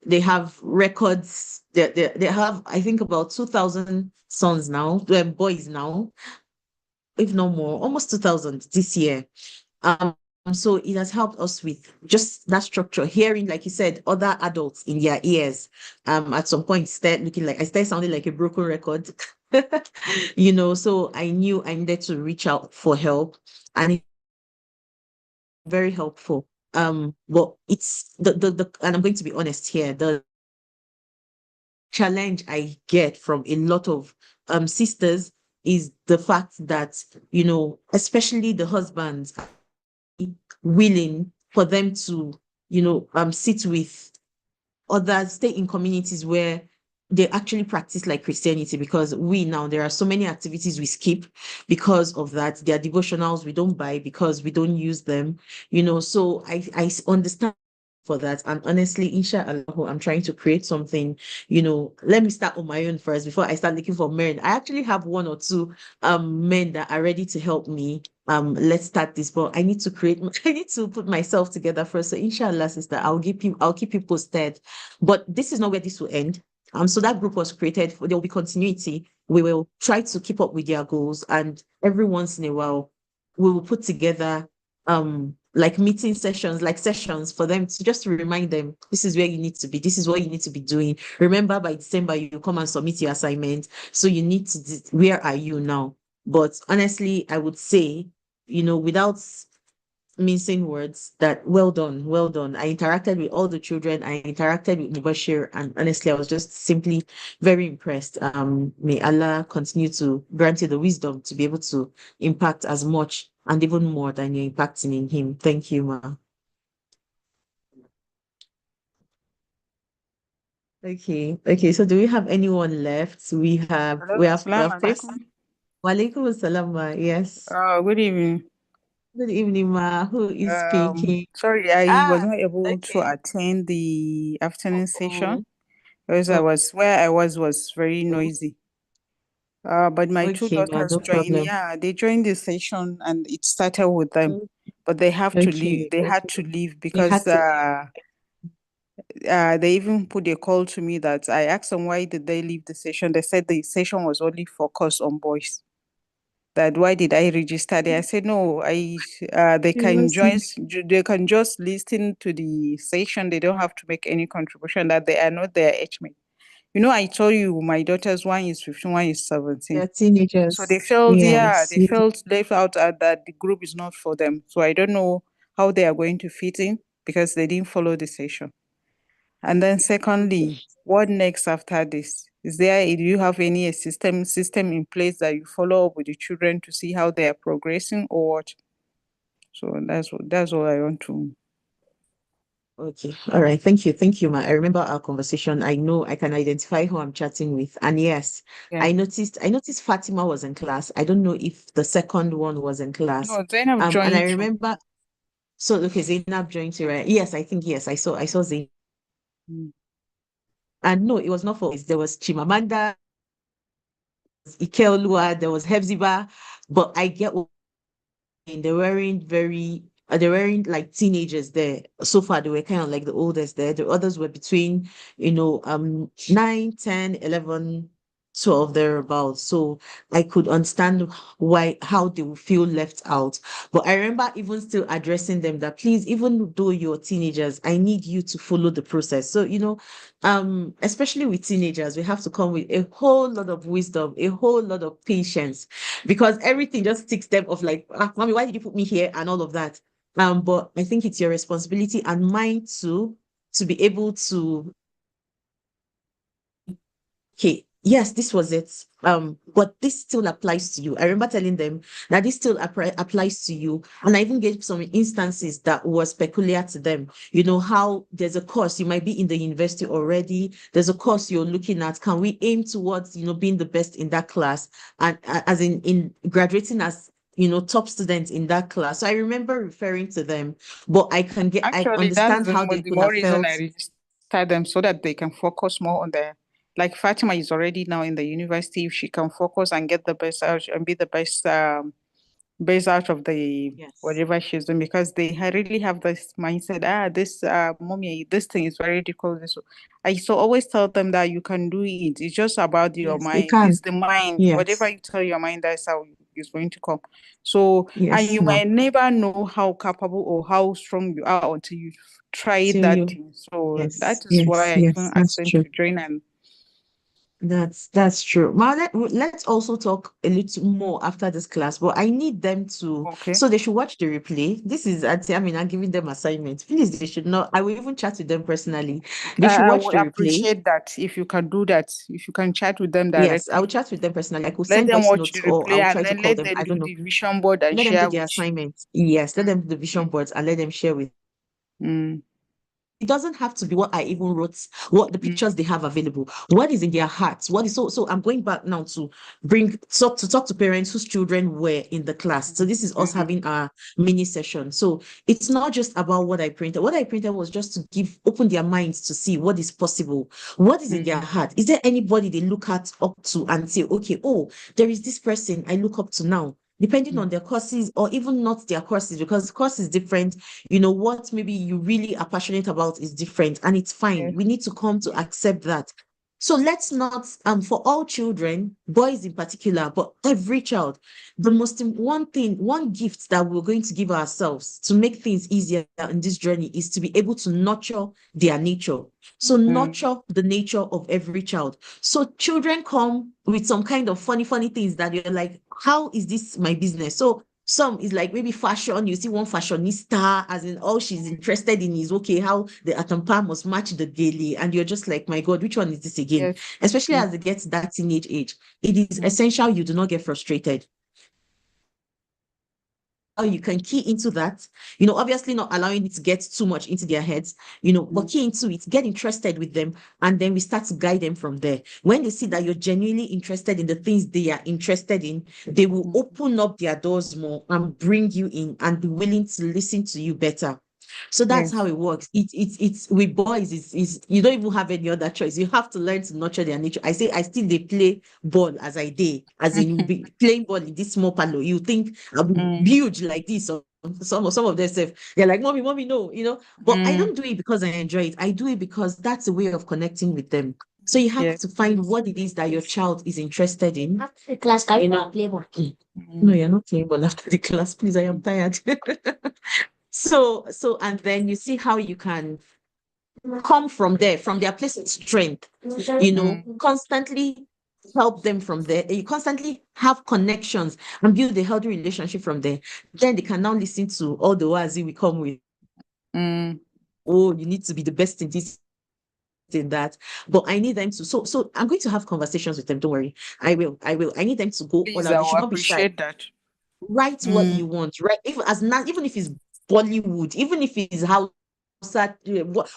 S1: they have records. They have, I think, about 2,000 sons now, boys now, if no more, almost 2,000 this year. Um, so it has helped us with just that structure, hearing, like you said, other adults in their ears. At some point, I started sounding like a broken record. So I knew I needed to reach out for help, and it's very helpful. But it's and I'm going to be honest here, the challenge I get from a lot of sisters is the fact that, especially the husbands, willing for them to, sit with others, stay in communities where they actually practice like Christianity, because there are so many activities we skip because of that. There are devotionals we don't buy because we don't use them, so I understand for that. And honestly, inshallah, I'm trying to create something, let me start on my own first before I start looking for men. I actually have one or two men that are ready to help me. Let's start this, but I need to I need to put myself together first. So inshallah, sister, I'll keep you posted. But this is not where this will end. So that group was created. There will be continuity. We will try to keep up with their goals, and every once in a while, we will put together like meeting sessions, like sessions for them to just remind them, this is where you need to be, this is what you need to be doing. Remember, by December, you come and submit your assignment. So you need to, where are you now? But honestly, I would say, without mincing words, that well done, well done. I interacted with all the children. I interacted with Mubashir, and honestly, I was just simply very impressed. May Allah continue to grant you the wisdom to be able to impact as much and even more than you're impacting in him. Thank you, ma. Okay, okay. So do we have anyone left? We have
S8: Hello,
S1: we have we
S8: Assalamu
S1: have passed.
S8: alaikum.
S1: Walaikum assalam, ma. Yes.
S8: Good evening.
S1: Good evening, ma. Who is speaking?
S8: Sorry, I was
S1: Ah,
S8: not able to
S1: okay.
S8: attend the afternoon session
S1: Oh,
S8: because
S1: oh,
S8: where I was very
S1: oh.
S8: noisy. But my two
S1: Okay, ma.
S8: daughters
S1: No
S8: joined.
S1: problem.
S8: Yeah, they joined the session and it started with them,
S1: Oh,
S8: but they have to leave.
S1: okay.
S8: They had to leave
S1: You
S8: because
S1: had to.
S8: they even put a call to me that I asked them why did they leave the session. They said the session was only focused on boys. That why did I register there? I said no. They
S1: You
S8: can
S1: must see.
S8: they can just listen to the session. They don't have to make any contribution. That they are not their age mate. You know, I told you my daughters, one is 15, one is 17.
S1: They're
S8: So they
S1: teenagers.
S8: felt, yeah,
S1: Yes.
S8: they felt left out, that the group is not for them. So I don't know how they are going to fit in because they didn't follow the session. And then
S1: Okay.
S8: secondly, what next after this? Do you have any system in place that you follow up with the children to see how they are progressing or what? So that's all I want to.
S1: Okay. All right. Thank you. Thank you, ma. I remember our conversation. I know I can identify who I'm chatting with. And yes,
S8: Yeah.
S1: I noticed Fatima was in class. I don't know if the second one was in class.
S8: No, Zainab
S1: And I
S8: joined too.
S1: remember, so okay, Zainab joined you, right? Yes, I think yes. I saw Zainab.
S8: Mm.
S1: And no, it was not for there was Chimamanda, Ikeolua, there was Hepzibah, but I get what and they weren't very they weren't like teenagers there. So far they were kind of like the oldest there. The others were between 9, 10, 11, 12 thereabouts. So I could understand why how they would feel left out. But I remember even still addressing them that please, even though you're teenagers, I need you to follow the process. So especially with teenagers, we have to come with a whole lot of wisdom, a whole lot of patience, because everything just ticks them off like, mommy, why did you put me here and all of that. But I think it's your responsibility and mine too to be able to, okay, yes, this was it. But this still applies to you. I remember telling them that this still applies to you. And I even gave some instances that was peculiar to them. You know, how there's a course, you might be in the university already. There's a course you're looking at. Can we aim towards, being the best in that class? And as in graduating as top students in that class. So I remember referring to them, but I
S8: Actually, that's
S1: understand how they
S8: the
S1: could
S8: more
S1: have
S8: reason
S1: felt.
S8: I registered them so that they can focus more on like Fatima is already now in the university. If she can focus and get the best out and be the best out of the
S1: Yes.
S8: whatever she's doing, because they really have this mindset. This mommy, this thing is very difficult. I so always tell them that you can do it. It's just about your
S1: Yes, they
S8: mind.
S1: can.
S8: It's the mind. Whatever
S1: Yes.
S8: you tell your mind, that's how it's going to come. So, and
S1: Yes,
S8: you
S1: ma'am.
S8: might never know how capable or how strong you are until you try
S1: Till
S8: that
S1: you,
S8: thing. So
S1: yes,
S8: that is why
S1: yes,
S8: I even
S1: yes,
S8: asked
S1: that's
S8: them
S1: true.
S8: to join. And
S1: That's true. Well, let's also talk a little more after this class, but I need them to,
S8: okay.
S1: so they should watch the replay. This is, I'm giving them assignments. Please, they should not, I will even chat with them personally. They should
S8: I
S1: watch
S8: would
S1: the replay.
S8: appreciate that if you can do that. If you can chat with them
S1: Yes, I will
S8: directly.
S1: chat with them personally. I could
S8: Let
S1: send
S8: them
S1: voice
S8: watch
S1: notes
S8: the
S1: or
S8: replay
S1: I'll
S8: and
S1: try to
S8: then
S1: call
S8: let
S1: them.
S8: them
S1: I
S8: do
S1: don't know.
S8: the vision board and
S1: Let them do
S8: share
S1: the
S8: with you.
S1: assignments. Yes, let them do the vision boards and let them share with.
S8: Mm,
S1: It doesn't have to be what I even wrote, what the
S8: mm,
S1: pictures they have available, what is in their hearts, what is so I'm going back now to talk to parents whose children were in the class. So this is us
S8: mm,
S1: having a mini session. So it's not just about what I printed. What I printed was just to open their minds to see what is possible, what is in their
S8: mm,
S1: heart. Is there anybody they look at up to and say, okay, oh, there is this person I look up to now, depending
S8: mm.
S1: on their courses or even not their courses, because course is different. What maybe you really are passionate about is different, and it's fine.
S8: Yes.
S1: We need to come to accept that. So let's not, for all children, boys in particular, but every child, one gift that we're going to give ourselves to make things easier in this journey is to be able to nurture their nature. So
S8: Mm,
S1: nurture the nature of every child. So children come with some kind of funny things that you're like, how is this my business? So Some is like maybe fashion. You see one fashionista, as in all she's interested in is okay, how the atampa must match the daily. And you're just like, my God, which one is this again?
S8: Yes.
S1: Especially as it gets that teenage age. It is essential you do not get frustrated. How you can key into that, obviously not allowing it to get too much into their heads, but key into it, get interested with them, and then we start to guide them from there. When they see that you're genuinely interested in the things they are interested in, they will open up their doors more and bring you in and be willing to listen to you better. So that's how
S8: Yes.
S1: it works. It's with boys, is you don't even have any other choice. You have to learn to nurture their nature. I say I still they play ball as I did, as in you'll be playing ball in this small palo. You think I'll be huge like this, or some of them say they're like, mommy, no, But I don't do it because I enjoy it. I do it because that's a way of connecting with them. So you have
S8: Yes.
S1: to find what it is that your child is interested in. Class, can you play ball? No, you're not playing ball after the class, please. I am tired. So, and then you see how you can come from there, from their place of strength, constantly help them from there. You constantly have connections and build a healthy relationship from there. Then they can now listen to all the wazi we come with. Oh, you need to be the best in this, in that. But I need them to, so I'm going to have conversations with them. Don't worry. I will. I need them to go all
S8: Please,
S1: out.
S8: I
S1: They
S8: will
S1: should not be shy.
S8: appreciate that.
S1: Write what you want, right? Even if it's Bollywood, even if it's how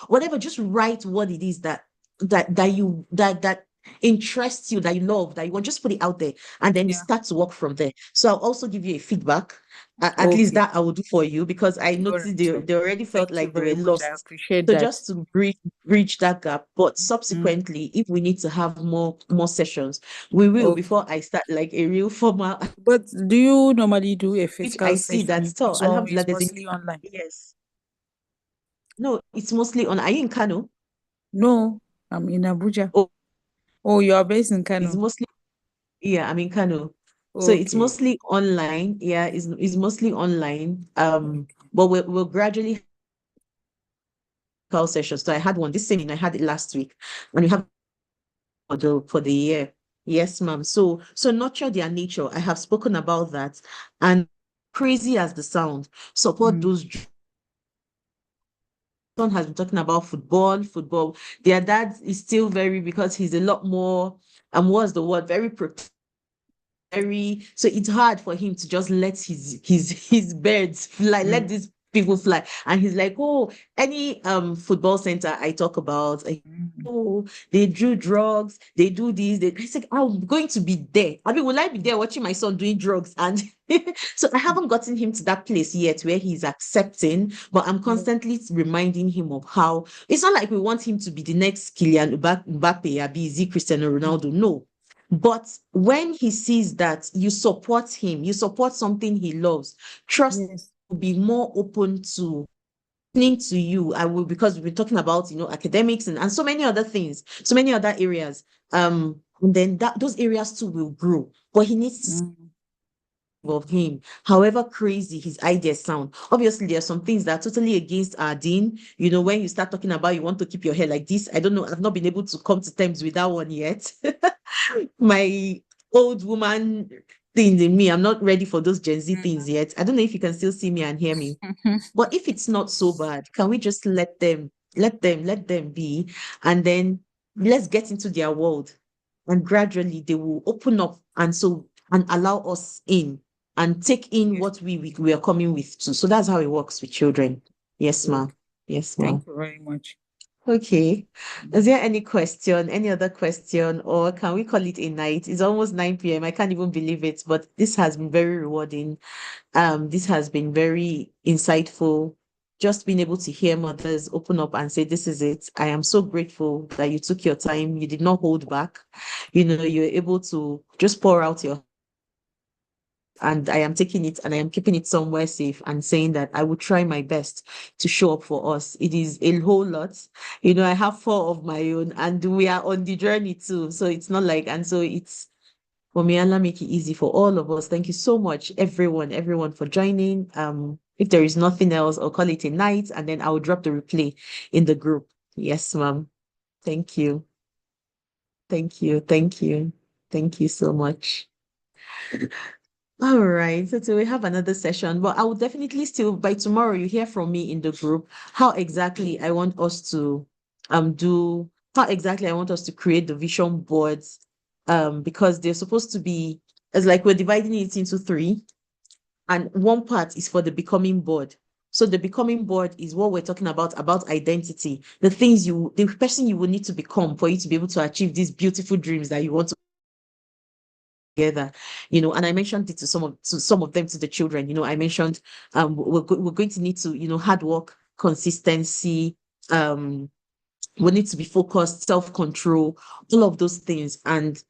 S1: whatever, just write what it is that interests you, that you love, that you want. Just put it out there, and then you
S8: Yeah.
S1: start to work from there. So I'll also give you a feedback. At least
S8: Okay.
S1: that I will do for you, because I
S8: All
S1: noticed
S8: right.
S1: they,
S8: So
S1: they already felt
S8: thank you
S1: like they
S8: very
S1: were
S8: much. I
S1: lost.
S8: appreciate
S1: So
S8: that.
S1: just to bridge that gap. But subsequently, if we need to have more sessions, we will,
S8: Okay.
S1: before I start like a real formal,
S8: But do you normally do a
S1: which
S8: physical
S1: I see
S8: session
S1: that
S8: in
S1: still,
S8: this one, or
S1: alhamdulillah,
S8: it's
S1: there's a,
S8: mostly online?
S1: yes. No, it's mostly on. Are you in Kano?
S8: No, I'm in Abuja.
S1: Oh,
S8: Oh, you are based in
S1: it's
S8: Kano.
S1: mostly, yeah, I'm in Kano. So it's
S8: Okay.
S1: mostly online. Yeah, it's mostly online. But we'll gradually call sessions. So I had one this evening, I had it last week, and we have for the year. Yes, ma'am. So nurture their nature. I have spoken about that. And crazy as the sound, support those. Son has been talking about football. Their dad is still very, because he's a lot more, what's the word? Very very, so it's hard for him to just let his birds fly, let these people fly. And he's like, oh, any football center I talk about, oh, they do drugs, they do this. I said, I'm going to be there. I mean, will I be there watching my son doing drugs? And so I haven't gotten him to that place yet where he's accepting, but I'm constantly reminding him of how it's not like we want him to be the next Kylian Mbappe, Abizi, Cristiano Ronaldo. No. But when he sees that you support him, you support something he loves, trust
S8: Yes.
S1: will be more open to listening to you. I will, because we've been talking about, academics and so many other things, so many other areas. And then those areas too will grow. But he needs to see of him, however crazy his ideas sound. Obviously, there are some things that are totally against our dean. When you start talking about you want to keep your hair like this, I don't know, I've not been able to come to terms with that one yet. My old woman things in me, I'm not ready for those Gen Z things yet. I don't know if you can still see me and hear me. But if it's not so bad, can we just let them be, and then let's get into their world, and gradually they will open up, and allow us in and take in
S8: Yes.
S1: what we are coming with too. So that's how it works with children. Yes, ma'am.
S8: Okay.
S1: Yes, ma'am.
S8: Thank you very much.
S1: Okay. Is there any other question, or can we call it a night? It's almost 9 p.m. I can't even believe it, but this has been very rewarding. This has been very insightful. Just being able to hear mothers open up and say, this is it. I am so grateful that you took your time. You did not hold back. You're able to just pour out your, and I am taking it and I am keeping it somewhere safe, and saying that I will try my best to show up for us. It is a whole lot. I have 4 of my own, and we are on the journey too. So it's not like, and so it's, well, may Allah make it easy for all of us. Thank you so much, everyone for joining. If there is nothing else, I'll call it a night, and then I'll drop the replay in the group. Yes, ma'am. Thank you. Thank you. Thank you. Thank you so much. All right. So we have another session, but I will definitely still by tomorrow you hear from me in the group how exactly I want us to do how exactly I want us to create the vision boards. Because they're supposed to be it's like we're dividing it into three, and one part is for the becoming board. So the becoming board is what we're talking about identity, the person you will need to become for you to be able to achieve these beautiful dreams that you want to together, and I mentioned it to some of them, to the children. I mentioned we're going to need to, hard work, consistency, um we need to be focused, self-control, all of those things. And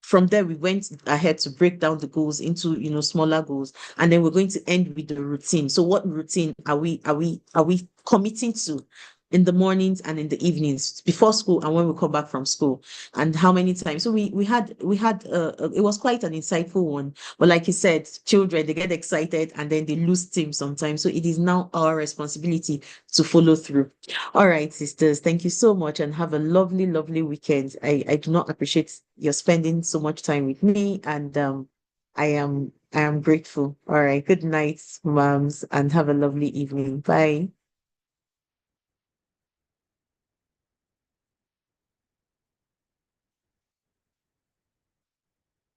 S1: from there, we went ahead to break down the goals into, smaller goals. And then we're going to end with the routine. So what routine are we committing to in the mornings and in the evenings before school and when we come back from school, and how many times? So we had it was quite an insightful one. But like you said, children, they get excited and then they lose steam sometimes. So it is now our responsibility to follow through. All right, sisters, thank you so much and have a lovely, lovely weekend. I do not appreciate your spending so much time with me, and I am grateful. All right, good night, moms, and have a lovely evening. Bye.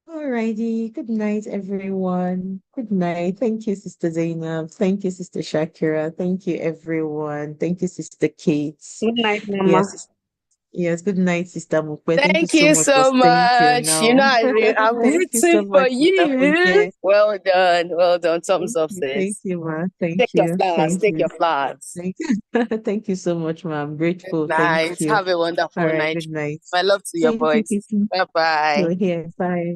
S1: All righty. Good night, everyone. Good night. Thank you, Sister Zainab. Thank you, Sister Shakira. Thank you, everyone. Thank you, Sister Kate.
S4: Good night, Mama.
S1: Yes, yes, good night, Sister Mukwe. Thank you
S3: Thank
S1: so
S3: you
S1: much for
S3: so
S1: staying till
S3: much.
S1: now.
S3: I'm
S1: Thank you
S3: rooting
S1: so
S3: for
S1: much, Sister
S3: you.
S1: Funke.
S3: Well done. Well done. Thumbs up,
S1: Thank
S3: sis.
S1: you, ma.
S3: Take
S1: Thank
S3: your
S1: you.
S3: flowers.
S1: Thank
S3: Take
S1: you.
S3: your flowers.
S1: Thank you. Thank you so much, ma. I'm grateful. Thank
S3: Nice.
S1: you.
S3: Have a
S1: All
S3: wonderful
S1: right,
S3: night.
S1: good night.
S3: My love to your
S1: Thank you,
S3: boys.
S1: Kissy.
S3: Bye bye.
S1: You're here. Bye.